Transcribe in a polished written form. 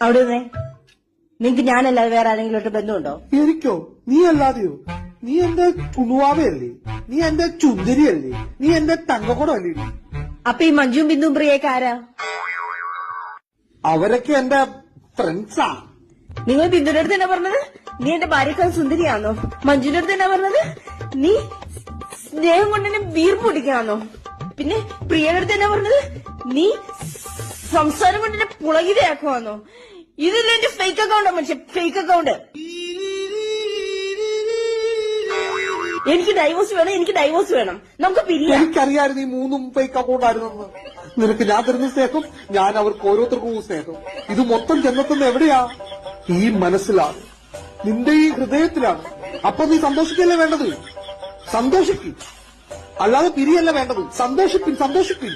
അവിടെ നിന്നേ. നിങ്ങക്ക് ഞാനല്ലാതെ വേറെ ആരെങ്കിലും ബന്ധമുണ്ടോ? എനിക്കോ? നീ അല്ലാതെയോ? നീ എന്റെ കുണുവാവയല്ലേ? നീ എന്റെ ചുന്ദരിയല്ലേ? നീ എന്റെ തങ്കക്കുടമല്ലേ? അപ്പൊ ഈ മഞ്ജുവും ബിന്ദുവും പ്രിയൊക്കെ ആരാ? അവരൊക്കെ എന്റെ ഫ്രണ്ട്സാ. നിങ്ങൾ ബിന്ദുവിന്റെ അടുത്ത് എന്നാ പറഞ്ഞത്? നീ എന്റെ ഭാര്യക്കാൾ സുന്ദരിയാണോ? മഞ്ജുവിന്റെ അടുത്ത് എന്നാ പറഞ്ഞത്? നീ സ്നേഹം കൊണ്ട് എന്നെ വീർപ്പ് പിടിക്കാന്നോ? പിന്നെ പ്രിയയുടെ അടുത്ത് എന്നാ പറഞ്ഞത്? നീ സംസാരം കൊണ്ട് എന്നെ പുളകിതയാക്കുവാന്നോ? ഇതില്ല എന്റെ ഫേക്ക് അക്കൗണ്ടാ മനുഷ്യ, ഫേക്ക് അക്കൗണ്ട്. എനിക്ക് ഡൈവോഴ്സ് വേണം, എനിക്ക് ഡൈവോഴ്സ് വേണം. നമുക്ക് പിരിയാം. എനിക്കറിയായിരുന്നു ഈ മൂന്നും ഫേക്ക് അക്കൗണ്ട് ആയിരുന്നെന്ന്. നിനക്ക് ഞാൻ തരുന്ന സ്നേഹം, ഞാൻ അവർക്ക് ഓരോരുത്തർക്കും സ്നേഹം. ഇത് മൊത്തം ചെന്നെത്തുന്ന എവിടെയാ? ഈ മനസ്സിലാണ്, നിന്റെ ഈ ഹൃദയത്തിലാണ്. അപ്പൊ നീ സന്തോഷിക്കല്ലേ വേണ്ടത്? സന്തോഷിക്കും, അല്ലാതെ പിരിയല്ല വേണ്ടത്. സന്തോഷിപ്പിൻ, സന്തോഷിപ്പിൻ.